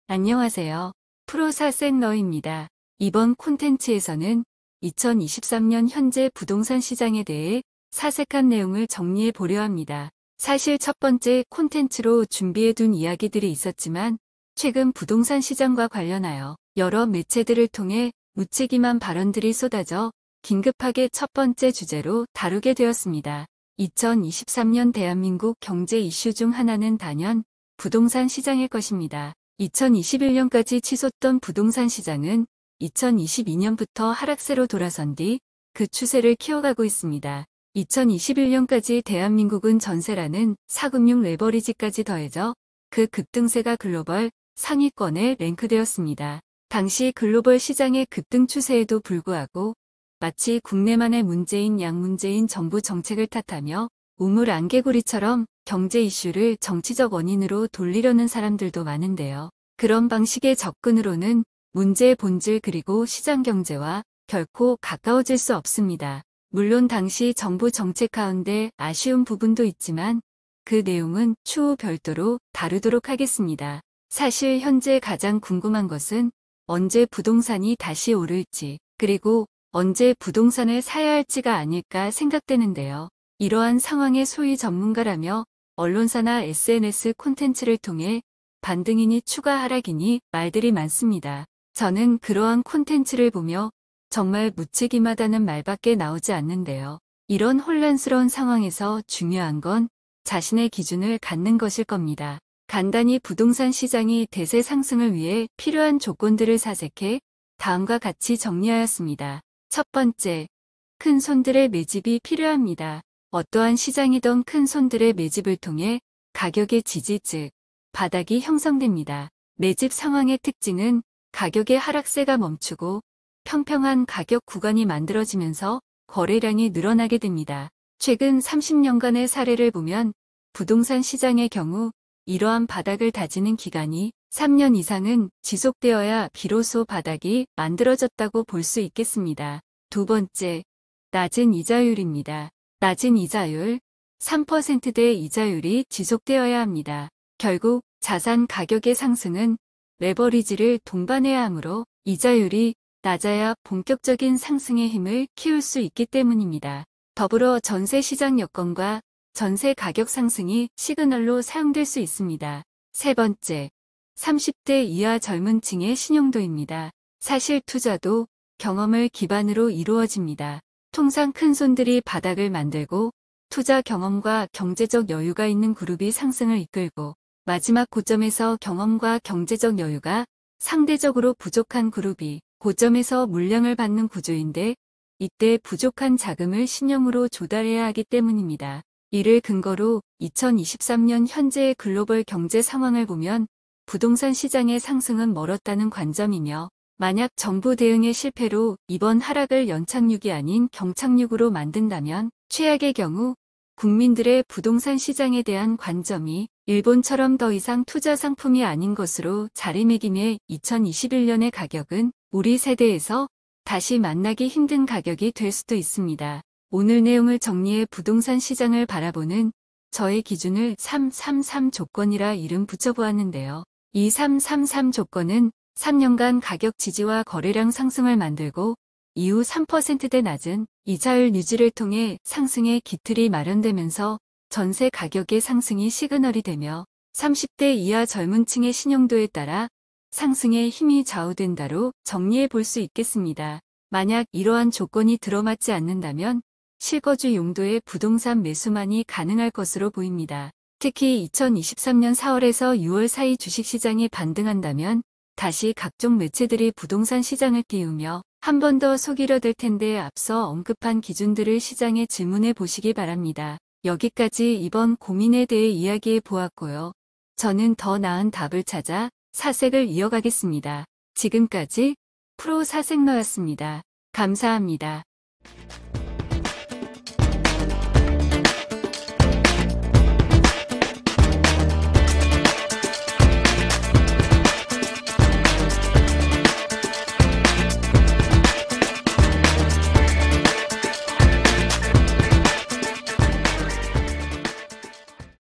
안녕하세요. 프로사생러입니다. 이번 콘텐츠에서는 2023년 현재 부동산 시장에 대해 사색한 내용을 정리해 보려 합니다. 사실 첫 번째 콘텐츠로 준비해둔 이야기들이 있었지만 최근 부동산 시장과 관련하여 여러 매체들을 통해 무책임한 발언들이 쏟아져 긴급하게 첫 번째 주제로 다루게 되었습니다. 2023년 대한민국 경제 이슈 중 하나는 단연 부동산 시장일 것입니다. 2021년까지 치솟던 부동산 시장은 2022년부터 하락세로 돌아선 뒤 그 추세를 키워가고 있습니다. 2021년까지 대한민국은 전세라는 4금융 레버리지까지 더해져 그 급등세가 글로벌 상위권에 랭크되었습니다. 당시 글로벌 시장의 급등 추세에도 불구하고 마치 국내만의 문제인 양문재인 정부 정책을 탓하며 우물 안개구리처럼 경제 이슈를 정치적 원인으로 돌리려는 사람들도 많은데요. 그런 방식의 접근으로는 문제의 본질 그리고 시장 경제와 결코 가까워질 수 없습니다. 물론 당시 정부 정책 가운데 아쉬운 부분도 있지만 그 내용은 추후 별도로 다루도록 하겠습니다. 사실 현재 가장 궁금한 것은 언제 부동산이 다시 오를지 그리고 언제 부동산을 사야 할지가 아닐까 생각되는데요. 이러한 상황의 소위 전문가라며 언론사나 SNS 콘텐츠를 통해 반등이니 추가 하락이니 말들이 많습니다. 저는 그러한 콘텐츠를 보며 정말 무책임하다는 말밖에 나오지 않는데요. 이런 혼란스러운 상황에서 중요한 건 자신의 기준을 갖는 것일 겁니다. 간단히 부동산 시장이 대세 상승을 위해 필요한 조건들을 사색해 다음과 같이 정리하였습니다. 첫 번째, 큰 손들의 매집이 필요합니다. 어떠한 시장이든 큰 손들의 매집을 통해 가격의 지지 즉 바닥이 형성됩니다. 매집 상황의 특징은 가격의 하락세가 멈추고 평평한 가격 구간이 만들어지면서 거래량이 늘어나게 됩니다. 최근 30년간의 사례를 보면 부동산 시장의 경우 이러한 바닥을 다지는 기간이 3년 이상은 지속되어야 비로소 바닥이 만들어졌다고 볼 수 있겠습니다. 두 번째, 낮은 이자율입니다. 낮은 이자율, 3%대 이자율이 지속되어야 합니다. 결국 자산 가격의 상승은 레버리지를 동반해야 하므로 이자율이 낮아야 본격적인 상승의 힘을 키울 수 있기 때문입니다. 더불어 전세 시장 여건과 전세 가격 상승이 시그널로 사용될 수 있습니다. 세 번째, 30대 이하 젊은 층의 신용도입니다. 사실 투자도 경험을 기반으로 이루어집니다. 통상 큰 손들이 바닥을 만들고 투자 경험과 경제적 여유가 있는 그룹이 상승을 이끌고 마지막 고점에서 경험과 경제적 여유가 상대적으로 부족한 그룹이 고점에서 물량을 받는 구조인데 이때 부족한 자금을 신용으로 조달해야 하기 때문입니다. 이를 근거로 2023년 현재의 글로벌 경제 상황을 보면 부동산 시장의 상승은 멀었다는 관점이며 만약 정부 대응의 실패로 이번 하락을 연착륙이 아닌 경착륙으로 만든다면 최악의 경우 국민들의 부동산 시장에 대한 관점이 일본처럼 더 이상 투자 상품이 아닌 것으로 자리매김해 2021년의 가격은 우리 세대에서 다시 만나기 힘든 가격이 될 수도 있습니다. 오늘 내용을 정리해 부동산 시장을 바라보는 저의 기준을 333 조건이라 이름 붙여보았는데요. 이 333 조건은 3년간 가격 지지와 거래량 상승을 만들고 이후 3%대 낮은 이자율 유지를 통해 상승의 기틀이 마련되면서 전세 가격의 상승이 시그널이 되며 30대 이하 젊은 층의 신용도에 따라 상승의 힘이 좌우된다로 정리해 볼 수 있겠습니다. 만약 이러한 조건이 들어맞지 않는다면 실거주 용도의 부동산 매수만이 가능할 것으로 보입니다. 특히 2023년 4월에서 6월 사이 주식시장이 반등한다면 다시 각종 매체들이 부동산 시장을 띄우며 한 번 더 속이려 들 텐데 앞서 언급한 기준들을 시장에 질문해 보시기 바랍니다. 여기까지 이번 고민에 대해 이야기해 보았고요. 저는 더 나은 답을 찾아 사색을 이어가겠습니다. 지금까지 프로사생러였습니다. 감사합니다.